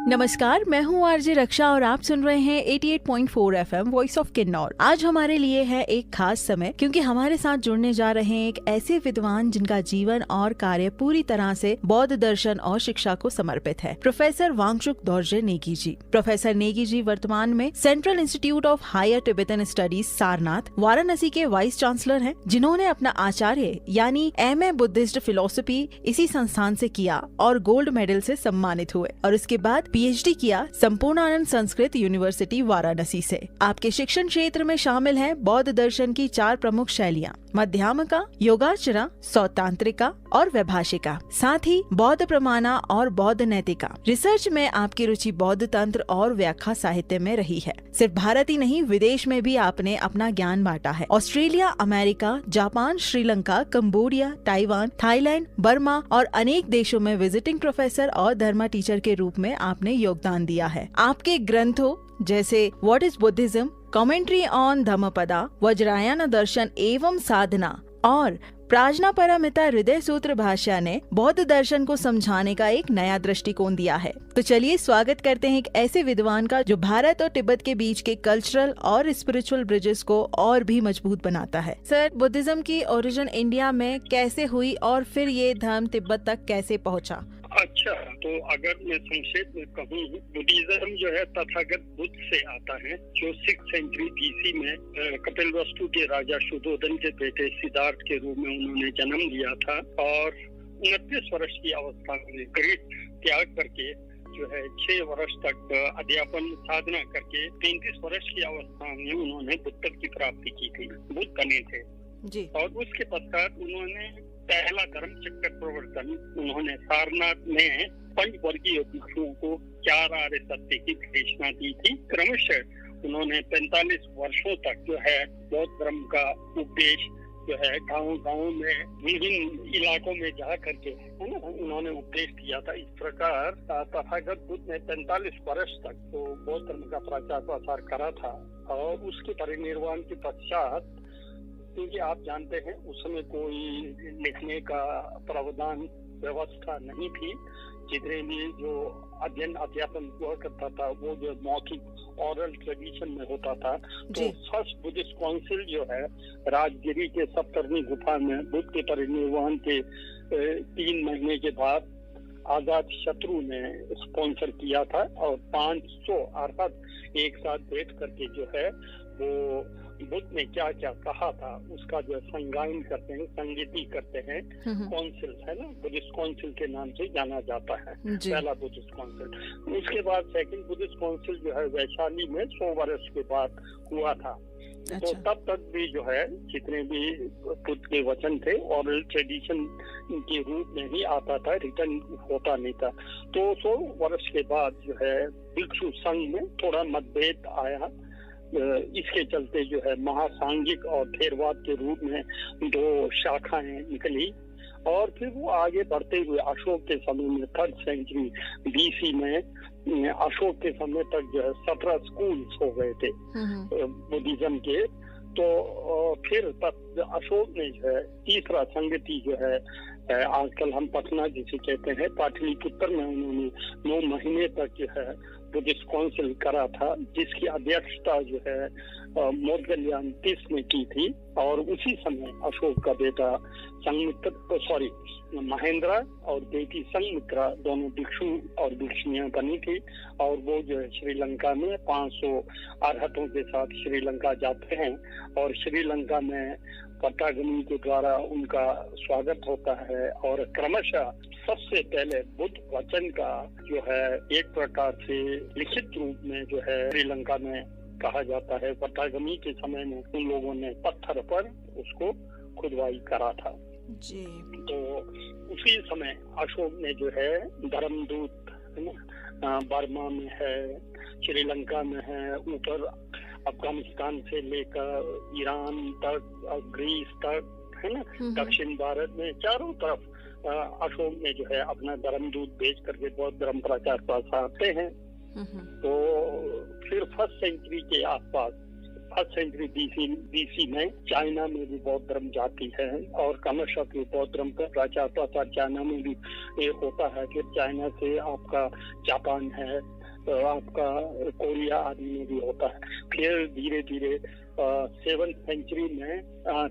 नमस्कार, मैं हूँ आरजे रक्षा और आप सुन रहे हैं 88.4 एफएम वॉइस ऑफ किन्नौर। आज हमारे लिए है एक खास समय, क्योंकि हमारे साथ जुड़ने जा रहे हैं एक ऐसे विद्वान जिनका जीवन और कार्य पूरी तरह से बौद्ध दर्शन और शिक्षा को समर्पित है। प्रोफेसर वांगचुक दोरजे नेगी जी। प्रोफेसर नेगी जी वर्तमान में central institute of higher Tibetan studies Sarnath Varanasi के वाइस चांसलर हैं, जिन्होंने अपना आचार्य यानी एमए बुद्धिस्ट फिलोसफी इसी संस्थान से किया और गोल्ड मेडल से सम्मानित हुए और उसके बाद पीएचडी किया संपूर्णानंद संस्कृत यूनिवर्सिटी वाराणसी से। आपके शिक्षण क्षेत्र में शामिल हैं बौद्ध दर्शन की 4 प्रमुख शैलियाँ: मध्यामका, योगाचरा, सौतांत्रिका और वैभाषिका, साथ ही बौद्ध प्रमाणा और बौद्ध नैतिका। रिसर्च में आपकी रुचि बौद्ध तंत्र और व्याख्या साहित्य में रही है। सिर्फ भारत ही नहीं, विदेश में भी आपने अपना ज्ञान बांटा है। Australia, America, Japan, Sri Lanka, Cambodia, Taiwan, Thailand, Burma और अनेक देशों में विजिटिंग प्रोफेसर और धर्मा टीचर के रूप में आपने योगदान दिया है। आपके ग्रंथों जैसे what is Buddhism, commentary on Dhammapada, Vajrayana दर्शन एवं साधना और प्राज्ञापारमिता हृदय सूत्र भाष्य ने बौद्ध दर्शन को समझाने का एक नया दृष्टिकोण दिया है। तो चलिए स्वागत करते हैं एक ऐसे विद्वान का जो भारत और तिब्बत के बीच के कल्चरल और स्पिरिचुअल ब्रिजेस को और भी मजबूत बनाता है। सर, बुद्धिज्म की ओरिजिन इंडिया में कैसे हुई और फिर ये धर्म तिब्बत तक कैसे पहुंचा? अच्छा, तो अगर मैं संक्षेप में कहूँ, बुद्धिज्म जो है तथागत बुद्ध से आता है, जो 6th सेंचुरी बीसी में कपिलवस्तु के राजा शुद्धोधन के बेटे सिद्धार्थ के रूप में उन्होंने जन्म लिया था और 29 वर्ष की अवस्था में गृह त्याग करके जो है 6 वर्ष तक अध्यापन साधना करके 33 वर्ष की अवस्था में उन्होंने बुद्धत्व की प्राप्ति की थी, बुद्ध बने थे जी। और उसके पश्चात उन्होंने पहला धर्म चक्र प्रवर्तन उन्होंने सारनाथ में पंचवर्गीय भिक्षुओं को 4 आर्य सत्य की घोषणा दी थी। क्रमशः उन्होंने 45 वर्षों तक जो है बौद्ध धर्म का उपदेश जो है गाँव में विभिन्न इलाकों में जा करके है ना उन्होंने उपदेश दिया था। इस प्रकार तथागत बुद्ध ने 45 वर्ष तक तो बौद्ध धर्म का प्रचार प्रसार करा था और उसके परिनिर्वाण के पश्चात, क्योंकि आप जानते हैं उस समय कोई लिखने का प्रावधान व्यवस्था नहीं थी, जितने भी जो अध्ययन अध्यापन हुआ करता था वो जो मौखिक ओरल ट्रेडिशन में होता था। तो फर्स्ट बुद्धिस्ट काउंसिल जो है राजगिरी के सप्तर्णी गुफा में बुद्ध के परिनिर्वाण के 3 महीने के बाद आजाद शत्रु ने स्पॉन्सर किया था और 500 अर्थात एक साथ बैठ करके जो है वो बुद्ध ने क्या क्या कहा था उसका जो संगायन करते हैं, संगीति करते हैं। काउंसिल है ना, बुद्धिस्ट काउंसिल के नाम से जाना जाता है, पहला बुद्धिस्ट काउंसिल। उसके बाद सेकंड बुद्धिस्ट काउंसिल जो है वैशाली में 100 वर्ष के बाद हुआ था। तो तब तक भी जो है जितने भी बुद्ध के वचन थे ओरल ट्रेडिशन के रूप में ही आता था, रिटर्न होता नहीं था। तो 100 वर्ष के बाद जो है भिक्षु संघ में थोड़ा मतभेद आया। इसके चलते जो है महासांगिक और थेरवाद के रूप में 2 शाखाएं निकली और फिर वो आगे बढ़ते हुए अशोक के समय में 3rd सेंचुरी बीसी में अशोक के समय तक जो है 17 स्कूल्स हो गए थे बुद्धिज्म के। तो फिर तब अशोक ने जो है तीसरा संगति जो है आजकल हम पटना जिसे कहते हैं पाटलिपुत्र में उन्होंने 9 महीने तक जो है बुद्धिस्ट काउंसिल करा था, जिसकी अध्यक्षता जो है मोदगलयान 30 ने की थी। और उसी समय अशोक का बेटा महेंद्र और बेटी संघमित्रा दोनों भिक्षु और भिक्षुनियां बनी थी और वो जो है श्रीलंका में 500 अरहतों के साथ श्रीलंका जाते हैं और श्रीलंका में पट्टागनी के द्वारा उनका स्वागत होता है और क्रमशः सबसे पहले बुद्ध वचन का जो है एक प्रकार से लिखित रूप में जो है श्रीलंका में कहा जाता है। पट्टागनी के समय में उन लोगों ने पत्थर पर उसको खुदवाई करा था जी। तो उसी समय अशोक ने जो है धर्मदूत बर्मा में है, श्रीलंका में है, ऊपर अफगानिस्तान से लेकर ईरान तक और ग्रीस तक है ना, दक्षिण भारत में चारों तरफ अशोक ने जो है अपना धर्मदूत भेज करके बौद्ध धर्म प्रचार प्रसारते हैं। तो फिर 1st सेंचुरी के आसपास फर्स्ट सेंचुरी बीसी में चाइना में भी बौद्ध धर्म जाती है और क्रमशः फिर बौद्ध धर्म का प्रचार चाइना में भी होता है। फिर चाइना से आपका जापान है, तो आपका कोरिया आदि में भी होता है। फिर धीरे धीरे 7th सेंचुरी में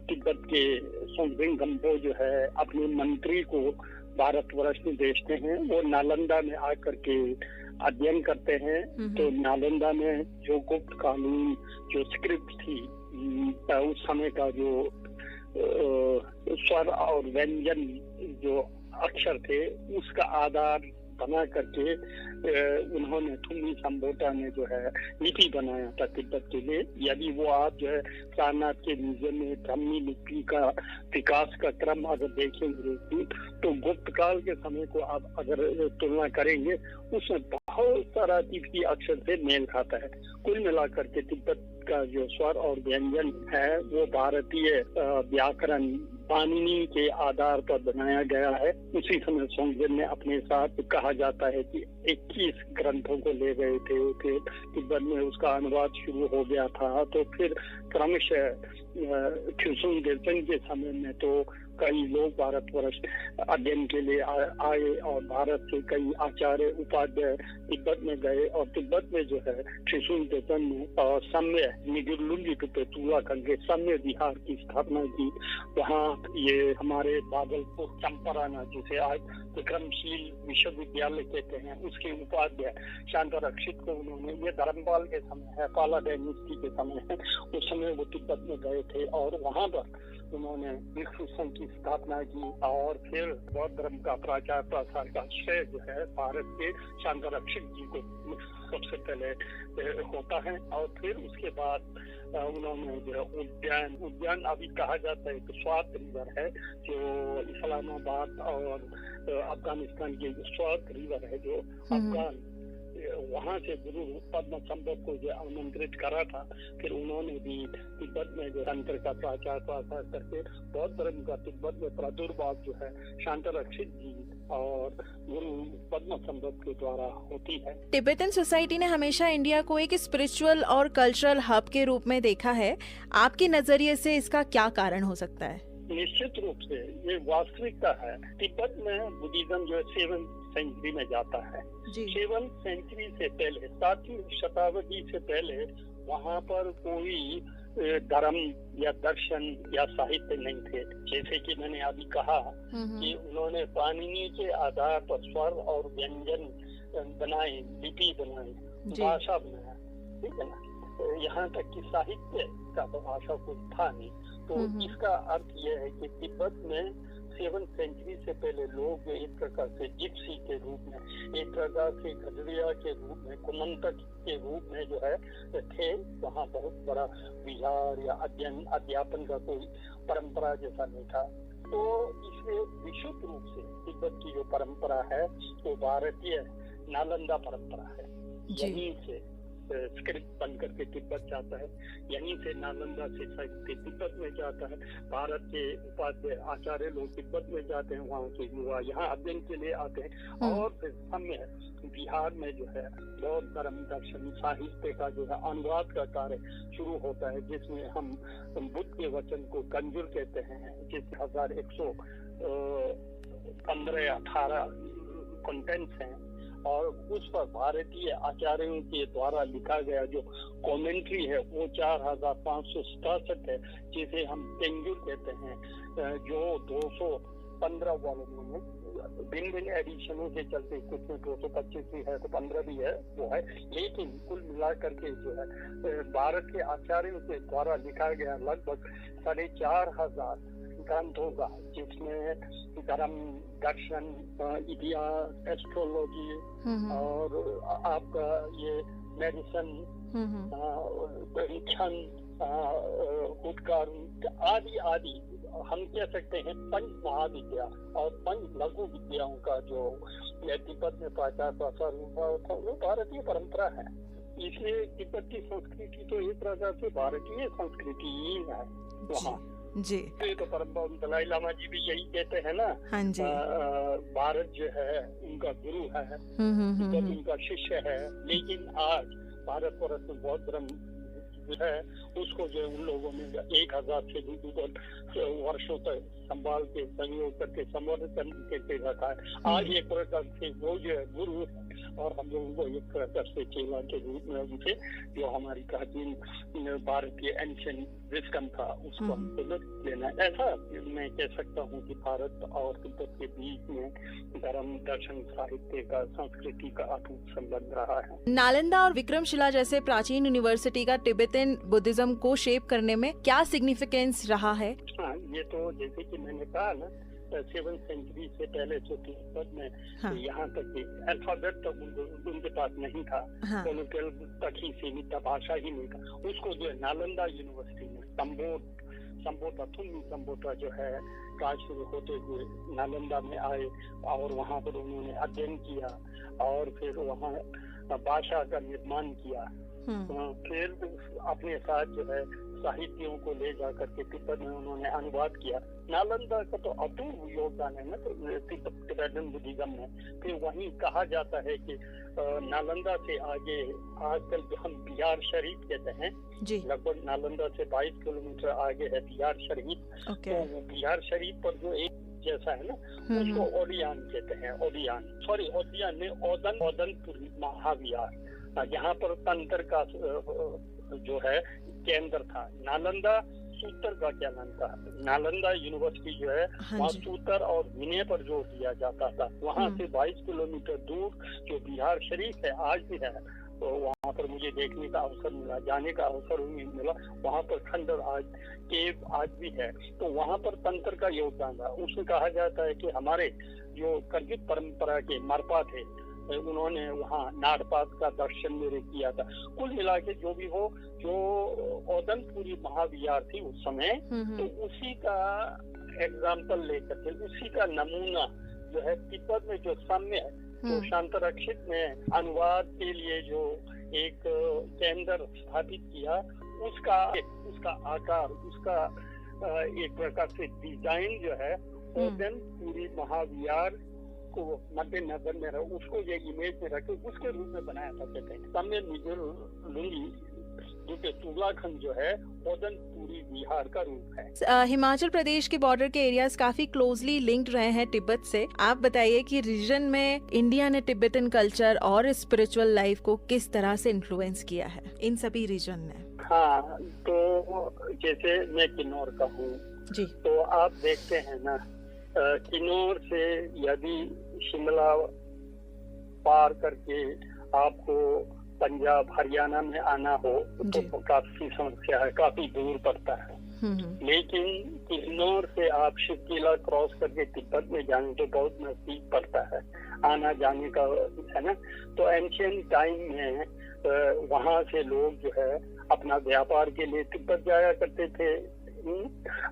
तिब्बत के सोनबिंग गम्बो जो है अपने मंत्री को भारतवर्ष में भेजते हैं। वो नालंदा में आकर के अध्ययन करते हैं। तो नालंदा में जो गुप्त कालीन जो स्क्रिप्ट थी उस समय का जो स्वर और व्यंजन जो अक्षर थे उसका आधार बना करके उन्होंने थुम्मी संबोटा में जो है लिपि बनाया था तिब्बत के लिए। यदि वो आप जो है सारनाथ के म्यूजियम में ब्राह्मी लिपि का विकास का क्रम अगर देखेंगे तो गुप्त काल के समय को आप अगर तुलना करेंगे उसमें बहुत सारा तिब्बती अक्षर से मेल खाता है। कुल मिलाकर के तिब्बत का जो स्वर और व्यंजन है वो भारतीय व्याकरण पाणिनि के आधार पर बनाया गया है। उसी समय सोंगजिन ने अपने साथ कहा जाता है कि 21 ग्रंथों को ले गए थे। फिर तिब्बत में उसका अनुवाद शुरू हो गया था। तो फिर क्रमशः ख्युसुम देवचंद के समय में तो कई लोग भारतवर्ष अध्ययन के लिए आए और भारत से कई आचार्य उपाध्याय तिब्बत में गए और तिब्बत में जो है ख्युसुम देवचंद ने सम्य निगुरलुंगी तुला कंगे सम्य विहार की स्थापना की। वहाँ ये हमारे बागलपुर चंपाराना जिसे आज विक्रमशील विश्वविद्यालय कहते हैं उसके उपाध्याय शांता रक्षित को उन्होंने, ये धर्मपाल के समय है, पाला डायनेस्टी के समय है, उस समय वो तिब्बत में गए थे और वहाँ पर उन्होंने भिक्षु संघ की स्थापना की। और फिर बौद्ध धर्म का प्रचार प्रसार का श्रेय जो है भारत के शांता रक्षित जी को सबसे पहले होता है। और फिर उसके बाद उन्होंने जो उद्यान अभी कहा जाता है कि स्वात रिवर है जो इस्लामाबाद और अफगानिस्तान की स्वात रिवर है जो अफगान वहाँ से गुरु पद्म संभव को जो आमंत्रित करा था। फिर उन्होंने भी तिब्बत में जो तंत्र का प्रचार प्रसार करके बौद्ध धर्म का तिब्बत में प्रादुर्भाव जो है शांता रक्षित जी और गुरु पद्म संभव के द्वारा होती है। तिब्बतन सोसाइटी ने हमेशा इंडिया को एक स्पिरिचुअल और कल्चरल हब के रूप में देखा है। आपके नजरिए से इसका क्या कारण हो सकता है? निश्चित रूप से ये वास्तविकता है। तिब्बत में बुद्धिज्म जो है 7th सेंचुरी में जाता है। 7th सेंचुरी से पहले 7वीं शताब्दी से पहले वहाँ पर कोई धर्म या दर्शन या साहित्य नहीं थे। जैसे कि मैंने अभी कहा कि उन्होंने पाणिनि के आधार पर स्वर और व्यंजन बनाए, लिपि बनाई, भाषा बनाया, ठीक है ना। यहाँ तक कि साहित्य का तो भाषा कुछ था नहीं। तो इसका अर्थ यह है कि तिब्बत में 7th सेंचुरी से पहले लोग एक प्रकार से जिप्सी के रूप में, एक प्रकार से गजरिया के रूप में, कुमंतक के रूप में जो है थे। वहाँ बहुत बड़ा विहार या अध्यापन का कोई परंपरा जैसा नहीं था। तो इसलिए विशुद्ध रूप से तिब्बत की जो परंपरा है वो भारतीय नालंदा परंपरा है। यहीं से स्क्रिप्ट बन करके तिब्बत जाता है, यहीं से नालंदा से साहित्य तिब्बत में जाता है। भारत के उपाध्याय आचार्य लोग तिब्बत में जाते हैं, वहाँ के युवा यहाँ अध्ययन के लिए आते हैं। और फिर समय बिहार में जो है बौद्ध धर्म दर्शन साहित्य का जो है अनुवाद का कार्य शुरू होता है, जिसमें हम बुद्ध के वचन को कंजुर कहते हैं, जिस 1115-18 कंटेंट्स हैं और उस पर भारतीय आचार्यों के द्वारा लिखा गया जो कमेंट्री है वो 4567 है, जिसे हम तेंजुर कहते हैं, जो 215 वॉल्यूम में भिन्न भिन्न एडिशनों के चलते कुछ में 225 भी है तो 15 भी है वो है, लेकिन कुल मिलाकर के जो है भारत के आचार्यों के द्वारा लिखा गया लगभग 4500 ग्रंथ होगा, जिसमें धर्म दर्शन इतिहास एस्ट्रोलॉजी और आपका ये मेडिसिन परीक्षण उत्कर्म आदि आदि हम कह सकते हैं पंच महाविद्या और पंच लघु विद्याओं का जो तिब्बत में प्रचार प्रसार हुआ था वो भारतीय परंपरा है। इसलिए तिब्बत की संस्कृति तो एक प्रकार से भारतीय संस्कृति ही है वहाँ जी। तो परंपरा दलाई लामा जी भी यही कहते हैं ना। हाँ जी। भारत जो है उनका गुरु है, तिब्बत उनका शिष्य है। लेकिन आज भारत वर्ष में बौद्ध धर्म जो है उसको जो उन लोगों ने 1000 से भी ऊपर वर्षों तक संभाल के सहयोग करके संवर्धन करके रखा है। आज एक प्रकार से वो जो है गुरु है और हम लोगों को एक प्रकार से चेला के रूप में उनसे जो हमारी प्राचीन भारतीय एंशिएंट विजडम था उसको हमको लेना है। ऐसा मैं कह सकता हूँ कि भारत और तिब्बत के बीच में धर्म, दर्शन, साहित्य का, संस्कृति का अटूट संबंध रहा है। नालंदा और विक्रमशिला जैसे प्राचीन यूनिवर्सिटी का तिब्बतन बुद्धिज्म को शेप करने में क्या सिग्निफिकेंस रहा है? हाँ, ये तो जैसे कि मैंने कहा ना 7th सेंचुरी से पहले जो तिब्बत में हाँ। यहाँ तक कि अल्फाबेट तक उनके पास नहीं था, हाँ। तक ही सीमित था, भाषा ही नहीं था। उसको जो है नालंदा यूनिवर्सिटी में संबोधा जो है काज शुरू होते हुए नालंदा में आए और वहाँ पर उन्होंने अध्ययन किया और फिर वहाँ भाषा का निर्माण किया। फिर अपने साथ जो है साहित्यों को ले जाकर के तिब्बत में उन्होंने अनुवाद किया। नालंदा का तो अपूर्व योगदान है ना तो तिब्बतन बुद्धिज्म में। फिर वहीं कहा जाता है कि नालंदा से आगे आजकल जो हम बिहार शरीफ कहते हैं, लगभग नालंदा से 22 किलोमीटर आगे है बिहार शरीफ। तो बिहार शरीफ पर जो एक जैसा है ना उसको ओडियान कहते हैं। ओडियान में ओदनपुरी महाविहार, यहाँ पर तंत्र का जो है केंद्र था। नालंदा सूत्र का क्या नाम था? नालंदा यूनिवर्सिटी जो है वहाँ सूत्र और विनय पर जोर दिया जाता था। वहाँ से 22 किलोमीटर दूर जो बिहार शरीफ है आज भी है, तो वहाँ पर मुझे देखने का अवसर मिला, जाने का अवसर मिला। वहाँ पर खंडर आज केव आज भी है। तो वहाँ पर तंत्र का योगदान था। उसमें कहा जाता है कि हमारे जो कलयुग परंपरा के मरपा थे उन्होंने वहाँ नाड़पात का दर्शन मेरे किया था। कुल मिला के जो भी हो, जो ओदनपुरी महाविहार थी उस समय, तो उसी का एग्जाम्पल लेकर के, उसी का नमूना जो है तिब्बत में जो साम्य है, तो शांतरक्षित में अनुवाद के लिए जो एक केंद्र स्थापित किया, उसका आकार, उसका एक प्रकार से डिजाइन जो है ओदनपुरी महाविहार को मद्देनजर में रहो, उसको ये इमेज में रखे, उसके रूप में बनाया था। कहते हैं साम्य निजुर लुंगी जो कि तुगलाखंड जो है ओदनपुरी बिहार का रूप है। हिमाचल प्रदेश के बॉर्डर के एरियाज काफी क्लोजली लिंक्ड रहे हैं तिब्बत से। आप बताइए कि रीजन में इंडिया ने तिब्बतन कल्चर और स्पिरिचुअल लाइफ को किस तरह से इन्फ्लुएंस किया है इन सभी रीजन ने? हाँ, तो जैसे मैं किन्नौर का हूँ जी, तो आप देखते हैं ना किन्नौर से यदि शिमला पार करके आपको पंजाब हरियाणा में आना हो तो काफी समस्या है, काफी दूर पड़ता है। लेकिन किन्नौर से आप शिवकिला क्रॉस करके तिब्बत में जाने तो बहुत नजदीक पड़ता है, आना जाने का है ना। तो एंशिएंट टाइम में वहाँ से लोग जो है अपना व्यापार के लिए तिब्बत जाया करते थे।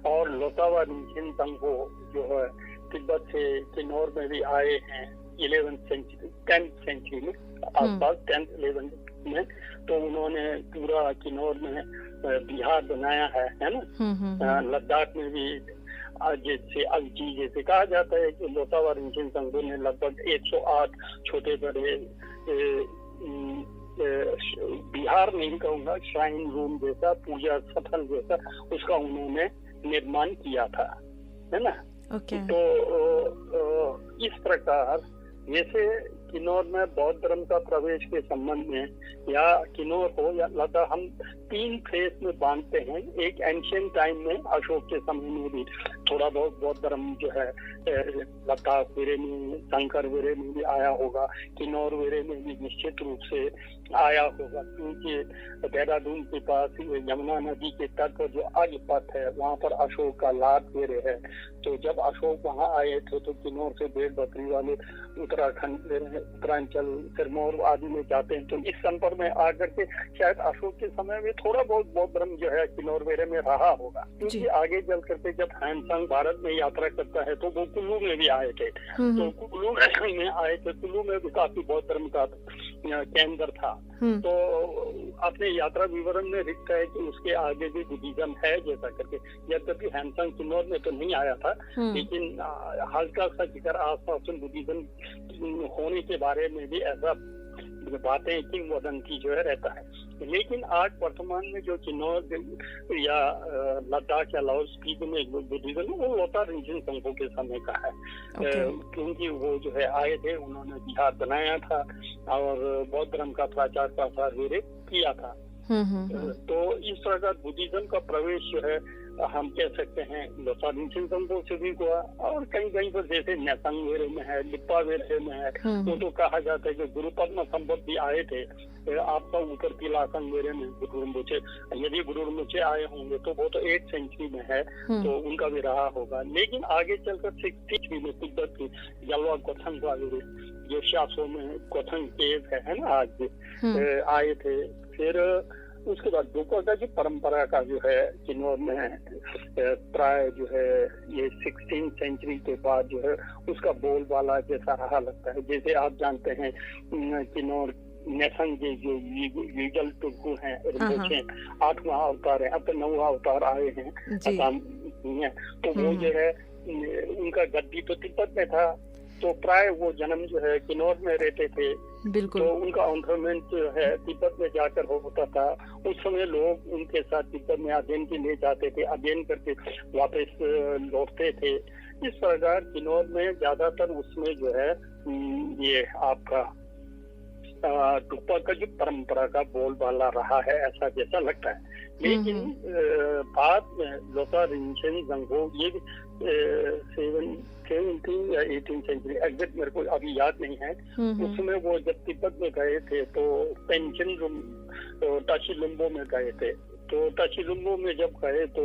और लोतावा रिंचिन तंगो जो है तिब्बत से किन्नौर में भी आए हैं 10th सेंचुरी में, आसपास 10th 11th में। तो उन्होंने पूरा किन्नौर में बिहार बनाया है ना। लद्दाख में भी जैसे अलची जैसे कहा जाता है कि लोतावा रिंचिन तंगो ने लगभग 108 छोटे बड़े बिहार नहीं कहूँगा, श्राइन रूम जैसा, पूजा स्थल जैसा उसका उन्होंने निर्माण किया था, है ना। तो इस प्रकार जैसे किन्नौर में बौद्ध धर्म का प्रवेश के संबंध में या किन्नौर हो या लद्दाख, हम 3 फेस में बांटते हैं। एक एंशिएंट टाइम में अशोक के समय में भी थोड़ा बहुत बौद्ध धर्म जो है लद्दाख वेरे में, शंकर वेरे में भी आया होगा, किन्नौर वेरे में भी निश्चित रूप से आया होगा, क्योंकि देहरादून के पास यमुना नदी के तट पर जो आज पथ है वहाँ पर अशोक का लाट वेरे है। तो जब अशोक वहाँ आए थे तो किन्नौर से भेड़ बकरी वाले उत्तराखंड, उत्तरांचल, सिरमौर आदि में जाते हैं। तो इस संपर्क में आकर के शायद अशोक के समय में थोड़ा बहुत बौद्ध धर्म जो है किन्नौर वेरे में रहा होगा, क्योंकि आगे चल करके जब हैंसंग भारत में यात्रा करता है तो वो कुल्लू में भी आए थे। तो कुल्लू में आए थे, कुल्लू में भी काफी बौद्ध धर्म का केंद्र था। तो अपने यात्रा विवरण में लिखता है कि उसके आगे भी बुद्धिज्म है जैसा करके। यद्यपि हैंसंग किन्नौर में तो नहीं आया था, लेकिन हल्का सा जिक्र आसपास बुद्धिज्म होने के बारे में भी ऐसा बातें किंवदंती जो है रहता है। लेकिन आज वर्तमान में जो किन्नौर या लद्दाख या लाहौल स्पीति में बुद्धिज्म है, वो लोता रिंझेन संघो के समय का है। क्योंकि वो जो है आए थे, उन्होंने बिहार बनाया था और बौद्ध धर्म का प्रचार प्रसार किया था। तो इस प्रकार बुद्धिज्म का प्रवेश जो है हम कह सकते हैं लोता रिंझेन संघो से भी हुआ, और कहीं कहीं पर जैसे न्यासांग वेरे में है, लिप्पा वेरे में है, तो कहा जाता है कि गुरु पद्म संभव भी आए थे आपका ऊपर तिलासंग मेरे में गुरु रिम्पोचे। यदि गुरु रिम्पोचे आए होंगे तो वो तो 8th सेंचुरी में है, तो उनका भी रहा होगा। लेकिन आगे चलकर 60th में तिब्बत की जलवा कोथंग वाले जो शासो में कोथंग केव है ना आज आए थे। फिर उसके बाद डोपा की परंपरा का जो है किन्नौर में प्राय जो है ये 16th सेंचुरी के बाद जो है उसका बोलबाला जैसा रहा लगता है। जैसे आप जानते हैं किन्नौर नेसन के जो यूजल टुकु हैं, 8वां अवतार है, अब तो 9वां अवतार आए हैं असम में, तो वो जो है उनका गद्दी तो तिब्बत में था, तो प्राय वो जन्म जो है किन्नौर में रहते थे। बिल्कुल। तो उनका एंटरमेंट जो है तिब्बत में जाकर होता था। उस समय लोग उनके साथ तिब्बत में अध्ययन के लिए जाते थे, अध्ययन करके वापस लौटते थे। इस प्रकार किन्नौर में ज्यादातर उसमें जो है ये आपका डुप्पा का जो परंपरा का बोलबाला रहा है, ऐसा जैसा लगता है। लेकिन बाद में लोता रिंझेन संघो ये 17th या 18th सेंचुरी एग्जैक्ट मेरे को अभी याद नहीं है, उसमें वो जब तिब्बत में गए थे तो पेंशन टाशीलुम्बो में गए थे। तो टाशीलुम्बो में जब गए तो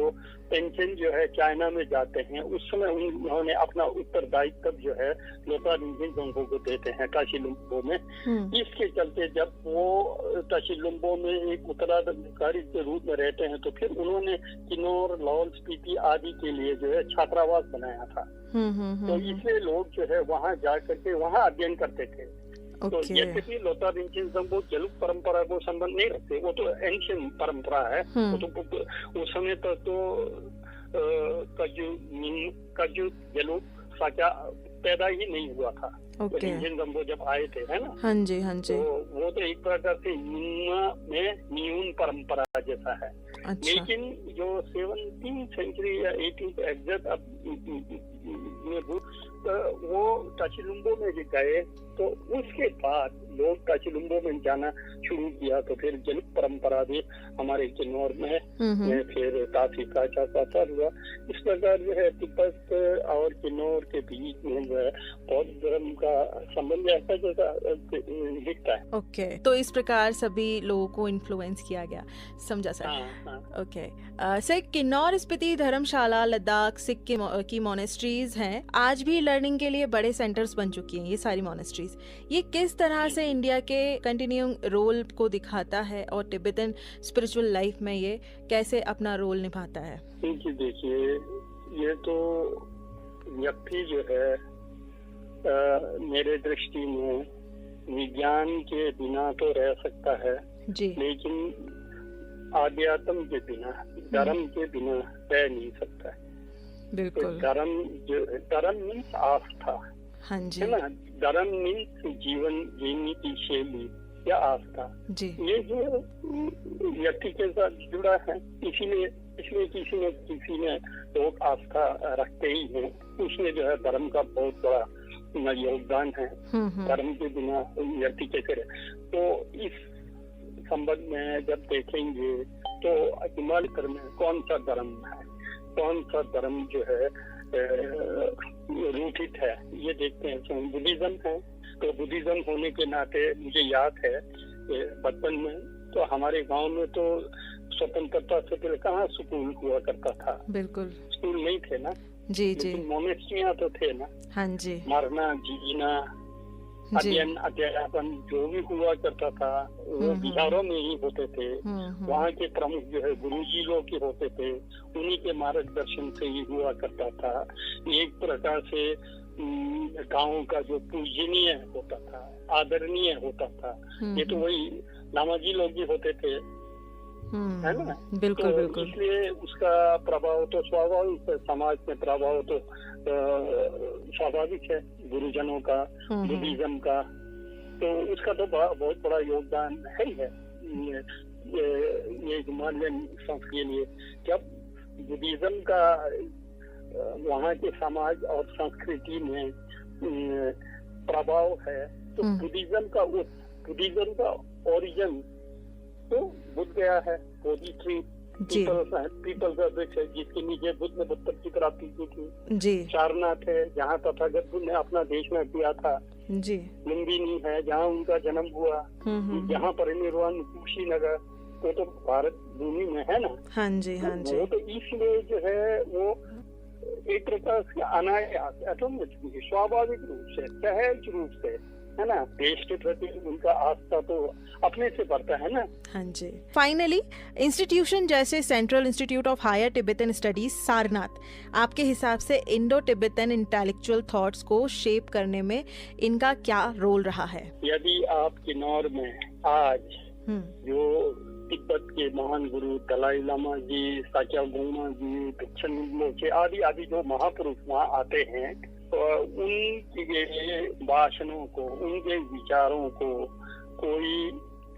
पेंशन जो है चाइना में जाते हैं, उस समय उन्होंने अपना उत्तरदायित्व जो है लोता रिंझेन संघो को देते हैं टाशीलुम्बो में। इसके चलते जब वो टाशीलुम्बो में एक उत्तराधिकारी के रूप में रहते हैं, तो फिर उन्होंने किन्नौर, लाहौल स्पीति आदि के लिए जो है छात्रावास बनाया था। तो इसलिए लोग जो है वहाँ जा करके वहाँ अध्ययन करते थे। तो यद्यपि लोता रिंझेन संघो जलुक परंपरा को संबंध नहीं रखते, वो तो एंशियंट परंपरा है। वो तो उस समय तक तो कजू जलुक साचा पैदा ही नहीं हुआ था। रिंझेन संघो जब आए थे, है ना। हाँ जी, हाँ जी। तो वो तो एक प्रकार से न्यून परंपरा जैसा है। अच्छा। लेकिन जो 17th सेंचुरी या 18th एग्जैक्ट में वो टाशीलुम्बो में गए, तो उसके बाद लोग टाशीलुम्बो में जाना शुरू किया। तो फिर जलुक परंपरा भी हमारे किन्नौर में फिर काफी प्राचार प्रसार हुआ। इस प्रकार जो है तिब्बत और किन्नौर के बीच में जो है बौद्ध धर्म का संबंध ऐसा जैसा दिखता है। ओके, तो इस प्रकार सभी लोगों को इन्फ्लुएंस किया गया, समझा sir. Okay sir, Kinnaur, Spiti, Dharamshala, Ladakh, Sikh की मोनेस्ट्रीज हैं, आज भी लर्निंग के लिए बड़े सेंटर्स बन चुकी हैं ये सारी मोनेस्ट्रीज। ये किस तरह से इंडिया के कंटिन्यूइंग रोल को दिखाता है और तिब्बतन स्पिरिचुअल लाइफ में ये कैसे अपना रोल निभाता है? देखिए, ये तो व्यक्ति जो है मेरे दृष्टि में विज्ञान के बिना तो रह सकता है जी, लेकिन आध्यात्म के बिना, धर्म के बिना रह नहीं सकता है। बिल्कुल। धर्म मीन्स आस्था, हाँ जी, है ना। धर्म मीन्स जीवन जीने की शैली या आस्था जी। ये जो व्यक्ति के साथ जुड़ा है, इसीलिए किसी न किसी में लोग आस्था रखते ही हैं। उसमें जो है धर्म का बहुत बड़ा योगदान है। धर्म के बिना व्यक्ति कैसे रहे। तो इस संबंध में जब देखेंगे तो हिमालय में कौन सा धर्म है, कौन सा धर्म जो है रूठित है, ये देखते हैं। बुद्धिज्म है, तो बुद्धिज्म होने के नाते मुझे याद है बचपन में तो हमारे गांव में तो स्वतंत्रता से पहले कहाँ स्कूल हुआ करता था। बिल्कुल, स्कूल नहीं थे ना जी जी, मोनेस्ट्रियां तो थे ना। हाँ जी, मरना जीना अध्यापन जो भी हुआ करता था वो बिहारों में ही होते थे। वहाँ के प्रमुख जो है गुरुजी लोग ही होते थे, उन्हीं के मार्गदर्शन से ही हुआ करता था। एक प्रकार से गाँव का जो पूजनीय होता था, आदरणीय होता था, ये तो वही नामाजी लोग ही होते थे, है ना। बिल्कुल तो बिल्कुल। इसलिए उसका प्रभाव तो स्वाभाविक है, समाज में प्रभाव तो स्वाभाविक है गुरुजनों का, बुद्धिज्म का, तो उसका तो बहुत बड़ा योगदान है ही है। ये हिमालयन संस्कृति लिए जब बुद्धिज्म का वहाँ के समाज और संस्कृति में प्रभाव है, तो बुद्धिज्म का ओरिजिन तो बुद्ध गया है, बोधि ट्री, पीपल का वृक्ष है जिसके नीचे बुद्ध ने बुद्ध की प्राप्ति की थी। सारनाथ है जहाँ तथागत बुद्ध ने अपना देश में किया था। लुम्बिनी है जहाँ उनका जन्म हुआ। जहाँ परिनिर्वाण कुशीनगर, वो तो भारत भूमि में है ना। हाँ जी, हाँ जी। वो तो इसलिए जो है वो एक प्रकार से अनायास ऑटोमेटिकली स्वाभाविक रूप से सहज रूप से है ना, देश के प्रति उनका आस्था तो अपने से बढ़ता है ना। हाँ जी। फाइनली इंस्टीट्यूशन जैसे central institute of higher Tibetan studies Sarnath आपके हिसाब से इंडो तिब्बतन इंटेलेक्चुअल थॉट्स को शेप करने में इनका क्या रोल रहा है? यदि आप किन्नौर में आज जो तिब्बत के महान गुरु दलाई लामा जी, साक्यागोमा जी, भिक्षु मोचे आदि आदि जो महापुरुष वहाँ आते हैं, तो उनके भाषणों को, उनके विचारों को कोई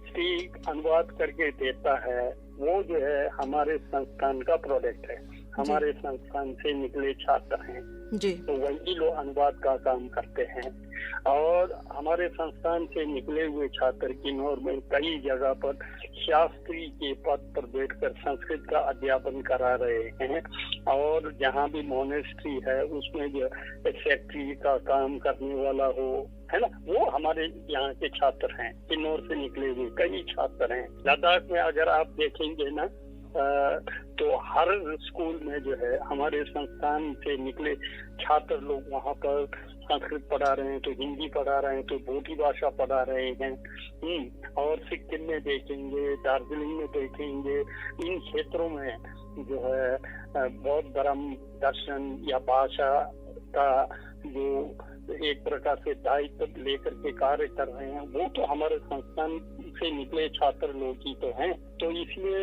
ठीक अनुवाद करके देता है, वो जो है हमारे संस्थान का प्रोडक्ट है, हमारे संस्थान से निकले छात्र हैं जी। तो वही लोग अनुवाद का काम करते हैं और हमारे संस्थान से निकले हुए छात्र किन्नौर में कई जगह पर शास्त्री के पद पर बैठकर संस्कृत का अध्यापन करा रहे हैं और जहाँ भी मोनेस्ट्री है उसमें जो सेक्रेटरी का काम करने वाला हो, है ना, वो हमारे यहाँ के छात्र हैं। किन्नौर से निकले हुए कई छात्र हैं। लद्दाख में अगर आप देखेंगे ना तो हर स्कूल में जो है हमारे संस्थान से निकले छात्र लोग वहाँ पर संस्कृत पढ़ा रहे हैं, तो हिंदी पढ़ा रहे हैं, तो बोधी भाषा पढ़ा रहे हैं। और सिक्किम में देखेंगे, दार्जिलिंग में देखेंगे, इन क्षेत्रों में जो है बौद्ध धर्म, दर्शन या भाषा का जो एक प्रकार से दायित्व लेकर के कार्य कर रहे हैं, वो तो हमारे संस्थान से निकले छात्र लोग ही तो हैं। तो इसलिए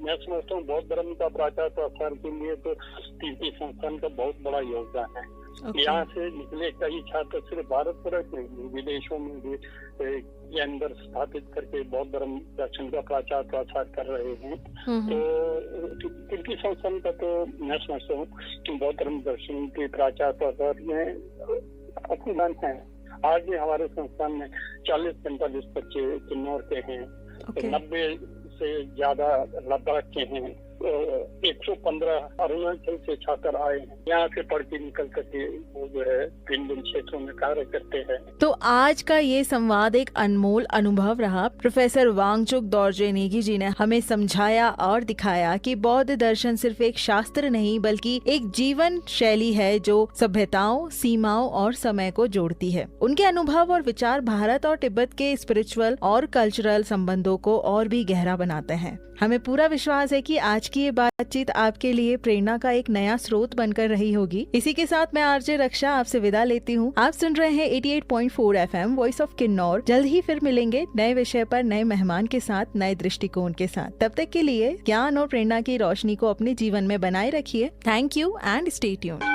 मैं समझता हूँ बौद्ध धर्म का प्रचार प्रसार के लिए तो तीर्थी संस्थान का बहुत बड़ा योगदान है। यहाँ से निकले कई छात्र सिर्फ भारत पर नहीं, विदेशों में भी केंद्र स्थापित करके बौद्ध धर्म दर्शन का प्रचार प्रसार कर रहे हैं। तो तीर्थी संस्थान का तो मैं समझता हूँ बौद्ध धर्म दर्शन के प्रचार प्रसार में अपमान है। आज भी हमारे संस्थान में 40-45 बच्चे किन्नौर के हैं, 90 से ज्यादा लद्दाख के हैं, 115 अरुणाचल से छात्र आए हैं। यहाँ से पढ़ के निकल करके वो जो है भिन्न क्षेत्रों में कार्य करते हैं। तो आज का ये संवाद एक अनमोल अनुभव रहा। प्रोफेसर वांगचुक दोरजे नेगी जी ने हमें समझाया और दिखाया कि बौद्ध दर्शन सिर्फ एक शास्त्र नहीं बल्कि एक जीवन शैली है जो सभ्यताओं, सीमाओं और समय को जोड़ती है। उनके अनुभव और विचार भारत और तिब्बत के स्पिरिचुअल और कल्चरल संबंधों को और भी गहरा बनाते हैं। हमें पूरा विश्वास है कि आज की ये बातचीत आपके लिए प्रेरणा का एक नया स्रोत बनकर रही होगी। इसी के साथ मैं आरजे रक्षा आपसे विदा लेती हूँ। आप सुन रहे हैं 88.4 FM वॉइस ऑफ किन्नौर। जल्द ही फिर मिलेंगे नए विषय पर, नए मेहमान के साथ, नए दृष्टिकोण के साथ। तब तक के लिए ज्ञान और प्रेरणा की रोशनी को अपने जीवन में बनाए रखिए। Thank you and stay tuned.